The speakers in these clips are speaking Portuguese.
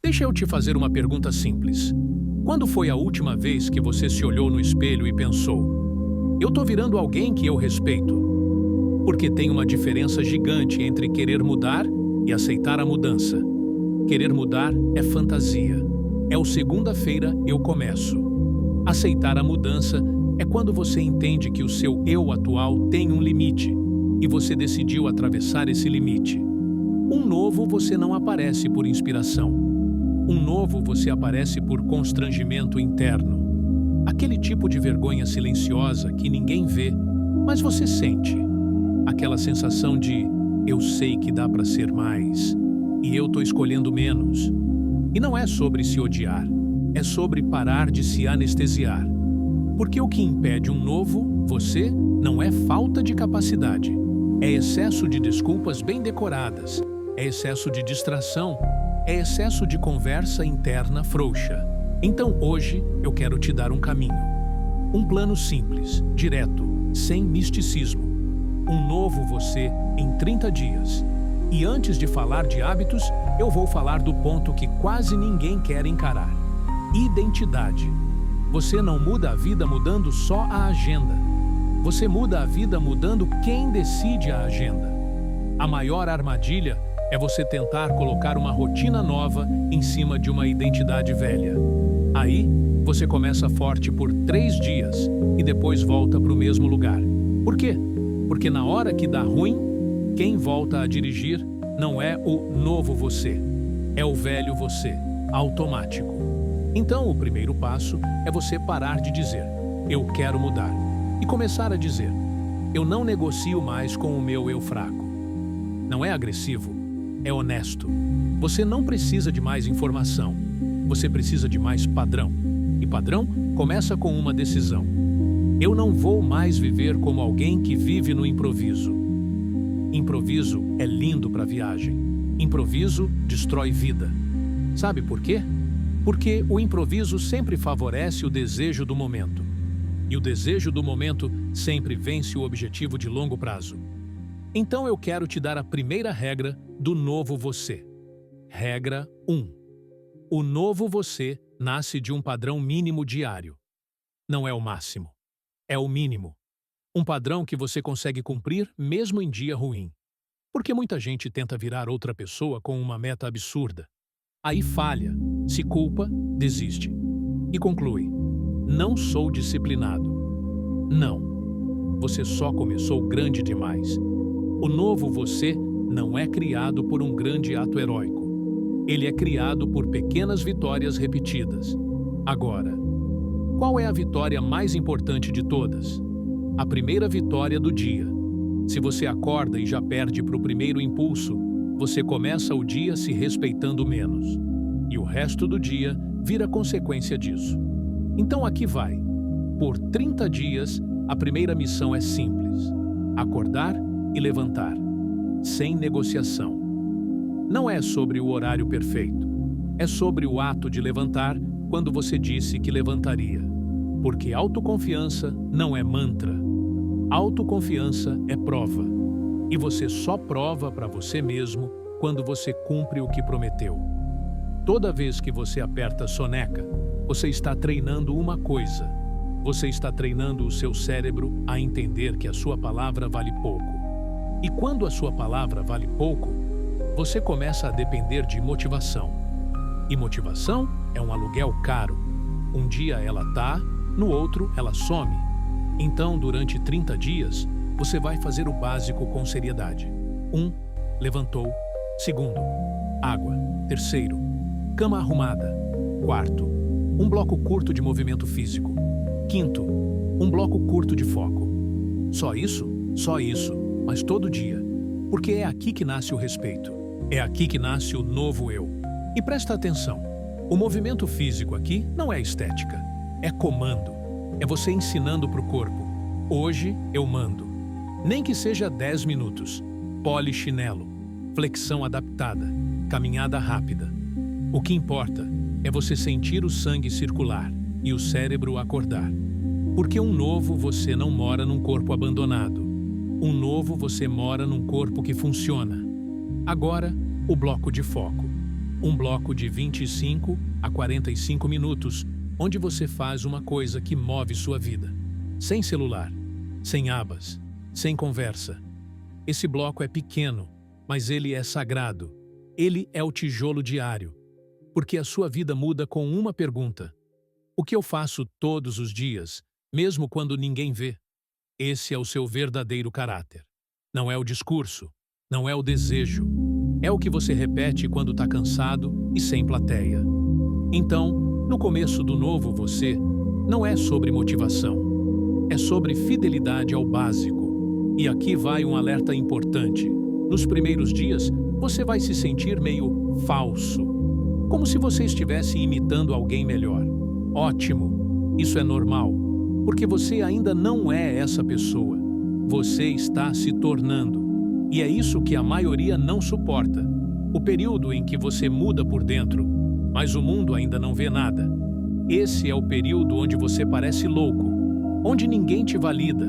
Deixa eu te fazer uma pergunta simples. Quando foi a última vez que você se olhou no espelho e pensou: eu tô virando alguém que eu respeito? Porque tem uma diferença gigante entre querer mudar e aceitar a mudança. Querer mudar é fantasia. É o segunda-feira eu começo. Aceitar a mudança é quando você entende que o seu eu atual tem um limite e você decidiu atravessar esse limite. Um novo você não aparece por inspiração. Um novo você aparece por constrangimento interno. Aquele tipo de vergonha silenciosa que ninguém vê, mas você sente. Aquela sensação de eu sei que dá para ser mais e eu tô escolhendo menos. E não é sobre se odiar, é sobre parar de se anestesiar. Porque o que impede um novo você não é falta de capacidade, é excesso de desculpas bem decoradas, é excesso de distração, é excesso de conversa interna frouxa. Então hoje eu quero te dar um caminho. Um plano simples, direto, sem misticismo. Um novo você em 30 dias. E antes de falar de hábitos, eu vou falar do ponto que quase ninguém quer encarar. Identidade. Você não muda a vida mudando só a agenda. Você muda a vida mudando quem decide a agenda. A maior armadilha é você tentar colocar uma rotina nova em cima de uma identidade velha. Aí, você começa forte por 3 dias e depois volta para o mesmo lugar. Por quê? Porque na hora que dá ruim, quem volta a dirigir não é o novo você, é o velho você, automático. Então, o primeiro passo é você parar de dizer, eu quero mudar, e começar a dizer, eu não negocio mais com o meu eu fraco. Não é agressivo, é honesto. Você não precisa de mais informação, você precisa de mais padrão. E padrão começa com uma decisão. Eu não vou mais viver como alguém que vive no improviso. Improviso é lindo para viagem. Improviso destrói vida. Sabe por quê? Porque o improviso sempre favorece o desejo do momento. E o desejo do momento sempre vence o objetivo de longo prazo. Então eu quero te dar a primeira regra do novo você. Regra 1. O novo você nasce de um padrão mínimo diário. Não é o máximo. É o mínimo. Um padrão que você consegue cumprir mesmo em dia ruim. Porque muita gente tenta virar outra pessoa com uma meta absurda. Aí falha, se culpa, desiste. E conclui: não sou disciplinado. Não. Você só começou grande demais. O novo você não é criado por um grande ato heróico. Ele é criado por pequenas vitórias repetidas. Agora, qual é a vitória mais importante de todas? A primeira vitória do dia. Se você acorda e já perde para o primeiro impulso, você começa o dia se respeitando menos. E o resto do dia vira consequência disso. Então aqui vai. Por 30 dias, a primeira missão é simples. Acordar e levantar. Sem negociação. Não é sobre o horário perfeito. É sobre o ato de levantar quando você disse que levantaria. Porque autoconfiança não é mantra. Autoconfiança é prova. E você só prova para você mesmo quando você cumpre o que prometeu. Toda vez que você aperta soneca, você está treinando uma coisa. Você está treinando o seu cérebro a entender que a sua palavra vale pouco. E quando a sua palavra vale pouco, você começa a depender de motivação. E motivação é um aluguel caro. Um dia ela tá, no outro ela some. Então, durante 30 dias, você vai fazer o básico com seriedade. 1. Levantou. 2. Água. 3. Cama arrumada. 4. Um bloco curto de movimento físico. 5. Um bloco curto de foco. Só isso? Só isso, mas todo dia. Porque é aqui que nasce o respeito. É aqui que nasce o novo eu. E presta atenção, o movimento físico aqui não é estética, é comando. É você ensinando para o corpo. Hoje eu mando. Nem que seja 10 minutos. Polichinelo, flexão adaptada, caminhada rápida. O que importa é você sentir o sangue circular e o cérebro acordar. Porque um novo você não mora num corpo abandonado. Um novo você mora num corpo que funciona. Agora, o bloco de foco. Um bloco de 25 a 45 minutos, onde você faz uma coisa que move sua vida. Sem celular, sem abas, sem conversa. Esse bloco é pequeno, mas ele é sagrado. Ele é o tijolo diário, porque a sua vida muda com uma pergunta. O que eu faço todos os dias, mesmo quando ninguém vê? Esse é o seu verdadeiro caráter. Não é o discurso, não é o desejo. É o que você repete quando está cansado e sem plateia. Então, no começo do novo você, não é sobre motivação. É sobre fidelidade ao básico. E aqui vai um alerta importante. Nos primeiros dias, você vai se sentir meio falso. Como se você estivesse imitando alguém melhor. Ótimo, isso é normal. Porque você ainda não é essa pessoa. Você está se tornando. E é isso que a maioria não suporta. O período em que você muda por dentro, mas o mundo ainda não vê nada. Esse é o período onde você parece louco, onde ninguém te valida,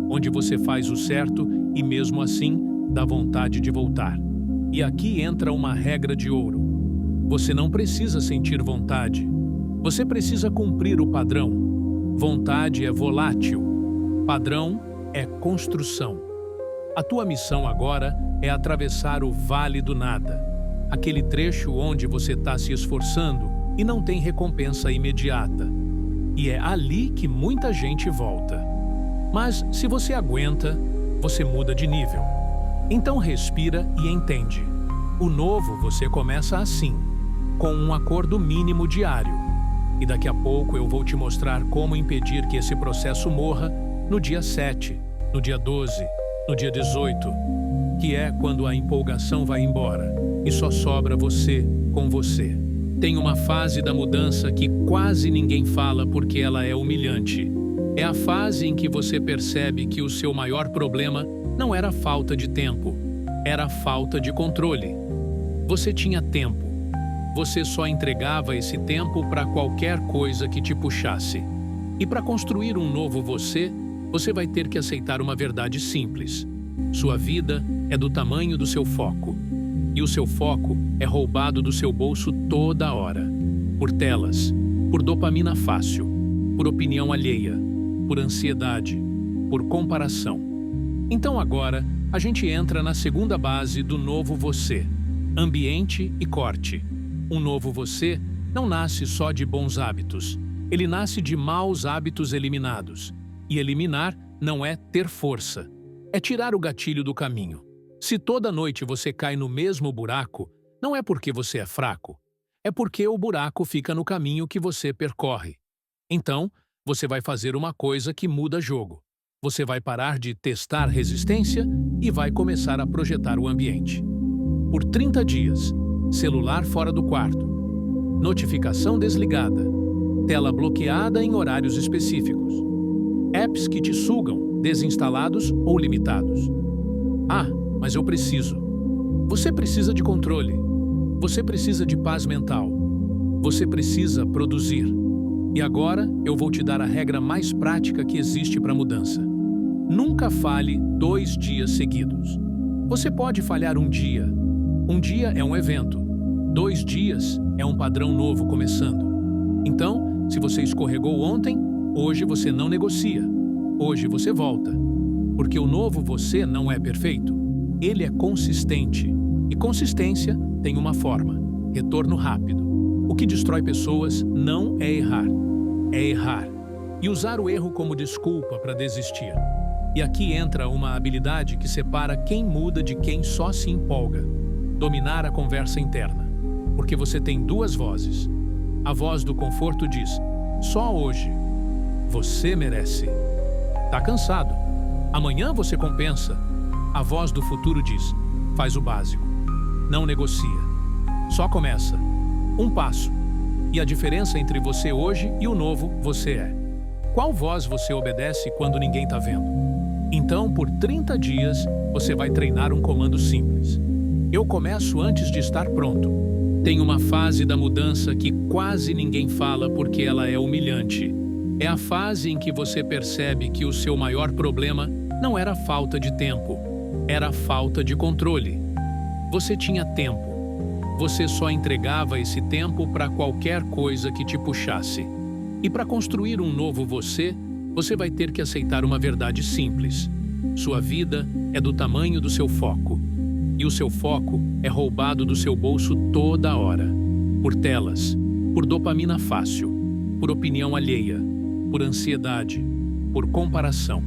onde você faz o certo e mesmo assim dá vontade de voltar. E aqui entra uma regra de ouro. Você não precisa sentir vontade. Você precisa cumprir o padrão. Vontade é volátil. Padrão é construção. A tua missão agora é atravessar o vale do nada. Aquele trecho onde você está se esforçando e não tem recompensa imediata. E é ali que muita gente volta. Mas se você aguenta, você muda de nível. Então respira e entende. O novo você começa assim, com um acordo mínimo diário. E daqui a pouco eu vou te mostrar como impedir que esse processo morra no dia 7, no dia 12, no dia 18, que é quando a empolgação vai embora e só sobra você com você. Tem uma fase da mudança que quase ninguém fala porque ela é humilhante. É a fase em que você percebe que o seu maior problema não era a falta de tempo, era a falta de controle. Você tinha tempo. Você só entregava esse tempo para qualquer coisa que te puxasse. E para construir um novo você, você vai ter que aceitar uma verdade simples. Sua vida é do tamanho do seu foco. E o seu foco é roubado do seu bolso toda hora. Por telas, por dopamina fácil, por opinião alheia, por ansiedade, por comparação. Então agora, a gente entra na segunda base do novo você. Ambiente e corte. Um novo você não nasce só de bons hábitos. Ele nasce de maus hábitos eliminados. E eliminar não é ter força. É tirar o gatilho do caminho. Se toda noite você cai no mesmo buraco, não é porque você é fraco. É porque o buraco fica no caminho que você percorre. Então, você vai fazer uma coisa que muda jogo. Você vai parar de testar resistência e vai começar a projetar o ambiente. Por 30 dias, celular fora do quarto, notificação desligada, tela bloqueada em horários específicos, apps que te sugam, desinstalados ou limitados. Ah, mas eu preciso. Você precisa de controle. Você precisa de paz mental. Você precisa produzir. E agora eu vou te dar a regra mais prática que existe para mudança. Nunca falhe 2 dias seguidos. Você pode falhar um dia. Um dia é um evento. 2 dias é um padrão novo começando. Então, se você escorregou ontem, hoje você não negocia. Hoje você volta. Porque o novo você não é perfeito. Ele é consistente. E consistência tem uma forma: retorno rápido. O que destrói pessoas não é errar. É errar. E usar o erro como desculpa para desistir. E aqui entra uma habilidade que separa quem muda de quem só se empolga. Dominar a conversa interna. Porque você tem 2 vozes. A voz do conforto diz: só hoje. Você merece. Tá cansado. Amanhã você compensa. A voz do futuro diz: faz o básico. Não negocia. Só começa. Um passo. E a diferença entre você hoje e o novo você é: qual voz você obedece quando ninguém tá vendo? Então, por 30 dias, você vai treinar um comando simples. Eu começo antes de estar pronto. Tem uma fase da mudança que quase ninguém fala porque ela é humilhante. É a fase em que você percebe que o seu maior problema não era a falta de tempo, era a falta de controle. Você tinha tempo. você só entregava esse tempo para qualquer coisa que te puxasse. E para construir um novo você, você vai ter que aceitar uma verdade simples. Sua vida é do tamanho do seu foco. E o seu foco é roubado do seu bolso toda hora. Por telas, por dopamina fácil, por opinião alheia, por ansiedade, por comparação.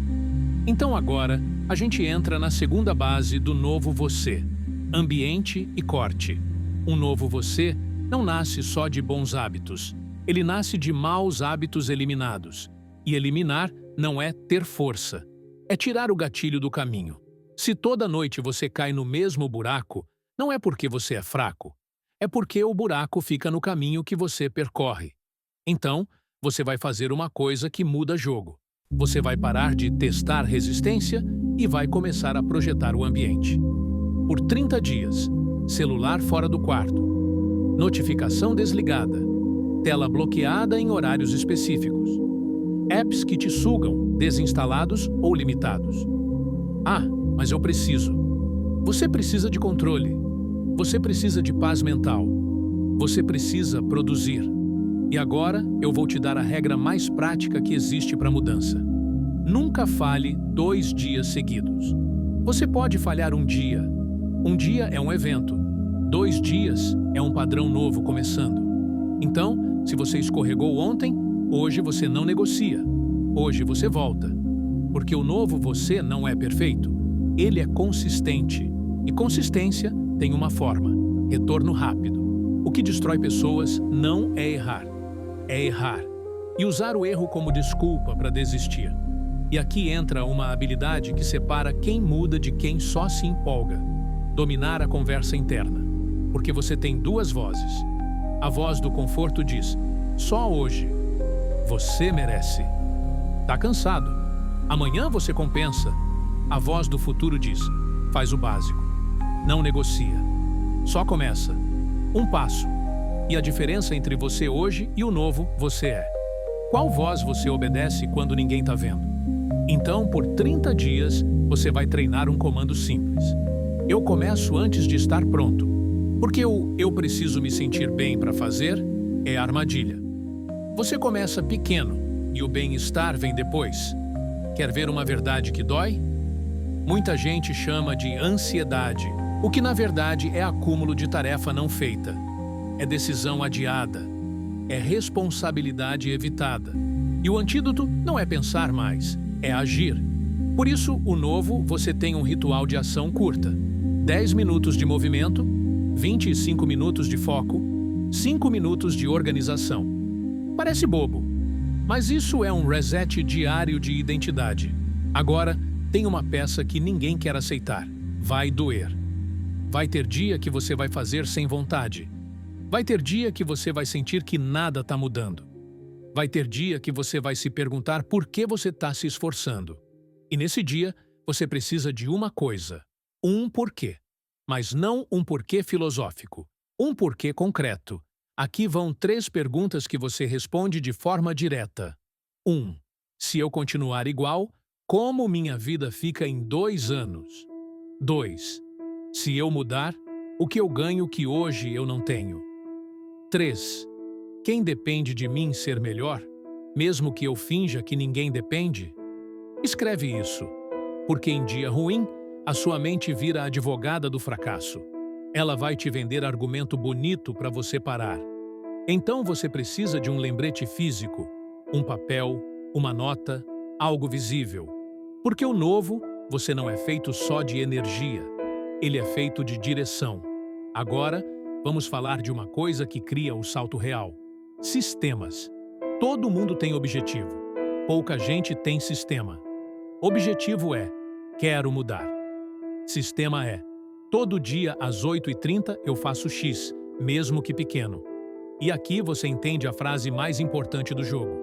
Então agora, a gente entra na segunda base do novo você: ambiente e corte. Um novo você não nasce só de bons hábitos. Ele nasce de maus hábitos eliminados. E eliminar não é ter força. É tirar o gatilho do caminho. Se toda noite você cai no mesmo buraco, não é porque você é fraco. É porque o buraco fica no caminho que você percorre. Então, você vai fazer uma coisa que muda jogo. Você vai parar de testar resistência e vai começar a projetar o ambiente. Por 30 dias, celular fora do quarto, notificação desligada, tela bloqueada em horários específicos, apps que te sugam, desinstalados ou limitados. Ah, mas eu preciso. Você precisa de controle. Você precisa de paz mental. Você precisa produzir. E agora eu vou te dar a regra mais prática que existe para mudança. Nunca falhe 2 dias seguidos. Você pode falhar um dia. Um dia é um evento. 2 dias é um padrão novo começando. Então, se você escorregou ontem, hoje você não negocia. Hoje você volta. Porque o novo você não é perfeito. Ele é consistente. E consistência tem uma forma: retorno rápido. O que destrói pessoas não é errar. É errar. E usar o erro como desculpa para desistir. E aqui entra uma habilidade que separa quem muda de quem só se empolga. Dominar a conversa interna. Porque você tem 2 vozes. A voz do conforto diz: só hoje. Você merece. Tá cansado. Amanhã você compensa. A voz do futuro diz: faz o básico. Não negocia. Só começa. Um passo. E a diferença entre você hoje e o novo você é: qual voz você obedece quando ninguém tá vendo? Então, por 30 dias, você vai treinar um comando simples. Eu começo antes de estar pronto. Porque o eu preciso me sentir bem para fazer é armadilha. Você começa pequeno e o bem-estar vem depois. Quer ver uma verdade que dói? Muita gente chama de ansiedade, o que na verdade é acúmulo de tarefa não feita. É decisão adiada. É responsabilidade evitada. E o antídoto não é pensar mais, é agir. Por isso, o novo, você tem um ritual de ação curta. 10 minutos de movimento, 25 minutos de foco, 5 minutos de organização. Parece bobo, mas isso é um reset diário de identidade. Agora, tem uma peça que ninguém quer aceitar. Vai doer. Vai ter dia que você vai fazer sem vontade. Vai ter dia que você vai sentir que nada está mudando. Vai ter dia que você vai se perguntar por que você está se esforçando. E nesse dia, você precisa de uma coisa: um porquê. Mas não um porquê filosófico, um porquê concreto. Aqui vão 3 perguntas que você responde de forma direta. 1. Se eu continuar igual, como minha vida fica em 2 anos? 2. Se eu mudar, o que eu ganho que hoje eu não tenho? 3. Quem depende de mim ser melhor, mesmo que eu finja que ninguém depende? Escreve isso, porque em dia ruim, a sua mente vira a advogada do fracasso. Ela vai te vender argumento bonito para você parar. Então você precisa de um lembrete físico, um papel, uma nota, algo visível. Porque o novo, você não é feito só de energia. Ele é feito de direção. Agora, vamos falar de uma coisa que cria o salto real. Sistemas. Todo mundo tem objetivo. Pouca gente tem sistema. Objetivo é: quero mudar. Sistema é: todo dia às 8h30 eu faço X, mesmo que pequeno. E aqui você entende a frase mais importante do jogo.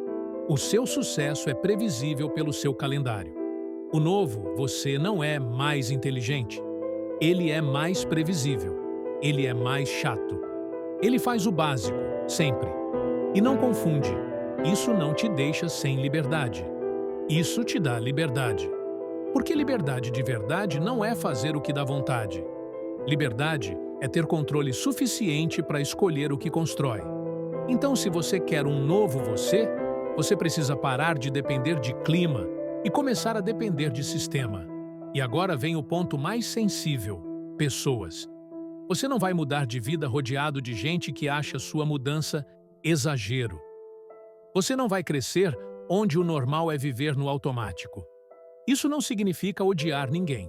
O seu sucesso é previsível pelo seu calendário. O novo, você não é mais inteligente. Ele é mais previsível. Ele é mais chato. Ele faz o básico, sempre. E não confunde. Isso não te deixa sem liberdade. Isso te dá liberdade. Porque liberdade de verdade não é fazer o que dá vontade. Liberdade é ter controle suficiente para escolher o que constrói. Então, se você quer um novo você, você precisa parar de depender de clima e começar a depender de sistema. E agora vem o ponto mais sensível: pessoas. Você não vai mudar de vida rodeado de gente que acha sua mudança exagero. Você não vai crescer onde o normal é viver no automático. Isso não significa odiar ninguém.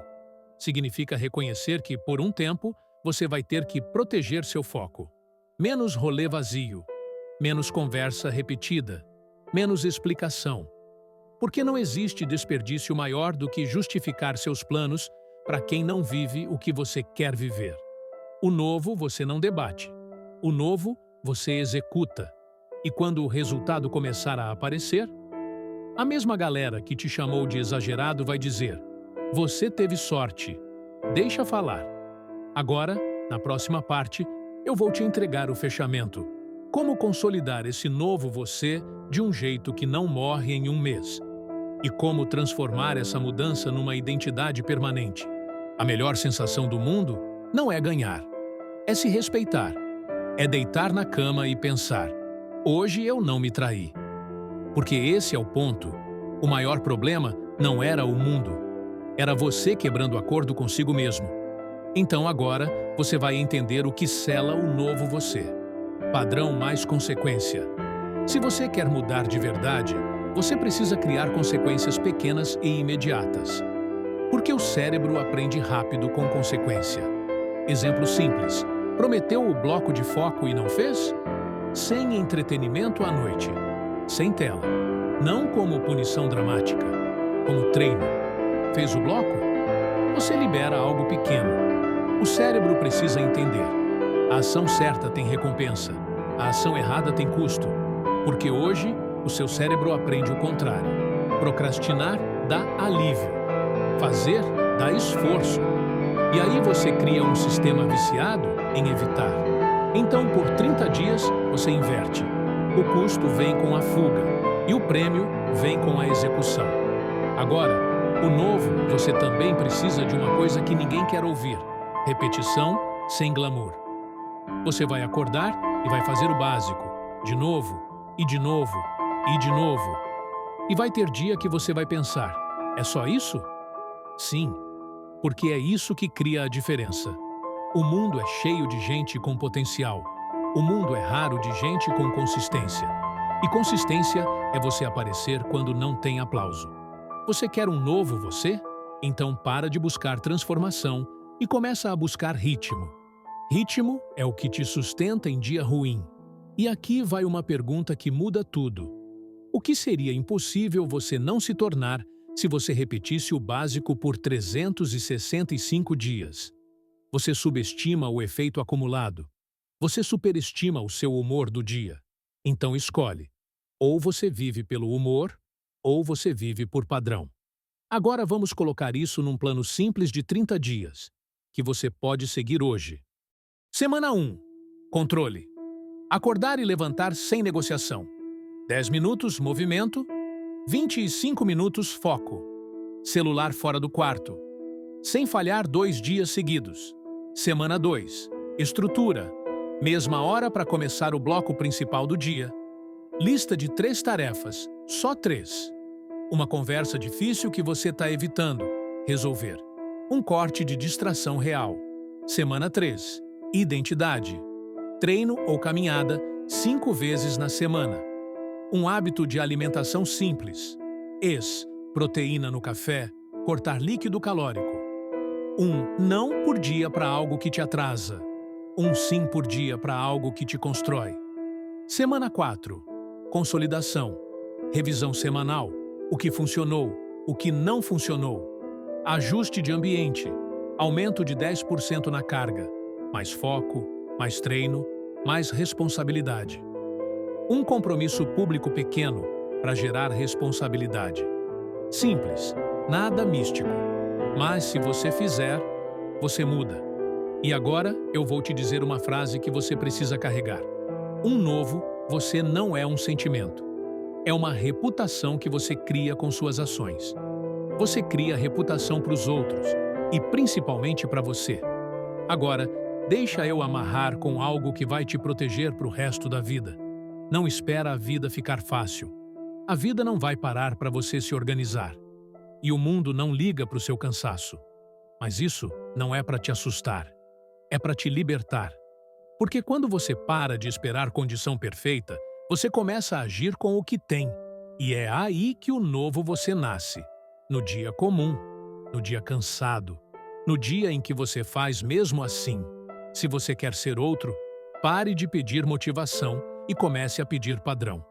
Significa reconhecer que, por um tempo, você vai ter que proteger seu foco. Menos rolê vazio, menos conversa repetida, menos explicação. Porque não existe desperdício maior do que justificar seus planos para quem não vive o que você quer viver. O novo você não debate. O novo você executa. E quando o resultado começar a aparecer, a mesma galera que te chamou de exagerado vai dizer: você teve sorte. Deixa falar. Agora, na próxima parte, eu vou te entregar o fechamento. Como consolidar esse novo você de um jeito que não morre em um mês. E como transformar essa mudança numa identidade permanente. A melhor sensação do mundo não é ganhar. É se respeitar. É deitar na cama e pensar: hoje eu não me traí. Porque esse é o ponto. O maior problema não era o mundo. Era você quebrando acordo consigo mesmo. Então agora você vai entender o que sela o novo você. Padrão mais consequência. Se você quer mudar de verdade, você precisa criar consequências pequenas e imediatas. Porque o cérebro aprende rápido com consequência. Exemplo simples. Prometeu o bloco de foco e não fez? Sem entretenimento à noite. Sem tela. Não como punição dramática. Como treino. Fez o bloco? Você libera algo pequeno. O cérebro precisa entender. A ação certa tem recompensa. A ação errada tem custo. Porque hoje, o seu cérebro aprende o contrário. Procrastinar dá alívio. Fazer dá esforço. E aí você cria um sistema viciado em evitar. Então, por 30 dias, você inverte. O custo vem com a fuga e o prêmio vem com a execução. Agora, o novo, você também precisa de uma coisa que ninguém quer ouvir: repetição sem glamour. Você vai acordar e vai fazer o básico, de novo, e de novo, e de novo. E vai ter dia que você vai pensar: é só isso? Sim, porque é isso que cria a diferença. O mundo é cheio de gente com potencial. O mundo é raro de gente com consistência. E consistência é você aparecer quando não tem aplauso. Você quer um novo você? Então para de buscar transformação e começa a buscar ritmo. Ritmo é o que te sustenta em dia ruim. E aqui vai uma pergunta que muda tudo. O que seria impossível você não se tornar se você repetisse o básico por 365 dias? Você subestima o efeito acumulado. Você superestima o seu humor do dia. Então escolhe. Ou você vive pelo humor, ou você vive por padrão. Agora vamos colocar isso num plano simples de 30 dias, que você pode seguir hoje. Semana 1. Controle. Acordar e levantar sem negociação. 10 minutos, movimento. 25 minutos, foco. Celular fora do quarto. Sem falhar 2 dias seguidos. Semana 2. Estrutura. Mesma hora para começar o bloco principal do dia. Lista de 3 tarefas, só 3. Uma conversa difícil que você está evitando. Resolver. Um corte de distração real. Semana 3. Identidade. Treino ou caminhada 5 vezes na semana. Um hábito de alimentação simples. Proteína no café, cortar líquido calórico. Um não por dia para algo que te atrasa. Um sim por dia para algo que te constrói. Semana 4. Consolidação. Revisão semanal. O que funcionou, o que não funcionou. Ajuste de ambiente. Aumento de 10% na carga. Mais foco, mais treino, mais responsabilidade. Um compromisso público pequeno para gerar responsabilidade. Simples, nada místico. Mas se você fizer, você muda. E agora eu vou te dizer uma frase que você precisa carregar. Um novo, você não é um sentimento. É uma reputação que você cria com suas ações. Você cria reputação para os outros e principalmente para você. Agora, Deixa eu amarrar com algo que vai te proteger para o resto da vida. Não espera a vida ficar fácil. A vida não vai parar para você se organizar. E o mundo não liga para o seu cansaço. Mas isso não é para te assustar. É para te libertar. Porque quando você para de esperar condição perfeita, você começa a agir com o que tem. E é aí que o novo você nasce. No dia comum, no dia cansado, no dia em que você faz mesmo assim. Se você quer ser outro, pare de pedir motivação e comece a pedir padrão.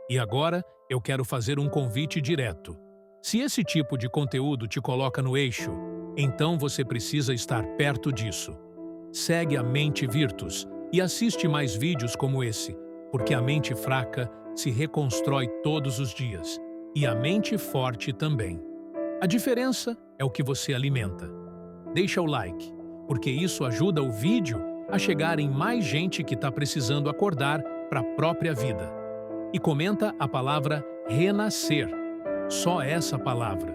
E agora, eu quero fazer um convite direto. Se esse tipo de conteúdo te coloca no eixo, então você precisa estar perto disso. Segue a Mente Virtus e assiste mais vídeos como esse, porque a mente fraca se reconstrói todos os dias, e a mente forte também. A diferença é o que você alimenta. Deixa o like, porque isso ajuda o vídeo a chegar em mais gente que está precisando acordar para a própria vida. E comenta a palavra renascer, só essa palavra,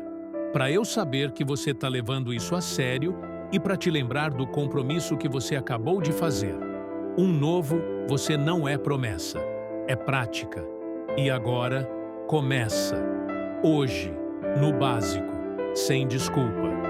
para eu saber que você está levando isso a sério e para te lembrar do compromisso que você acabou de fazer. Um novo, você não é promessa, é prática. E agora, começa. Hoje, no básico, sem desculpa.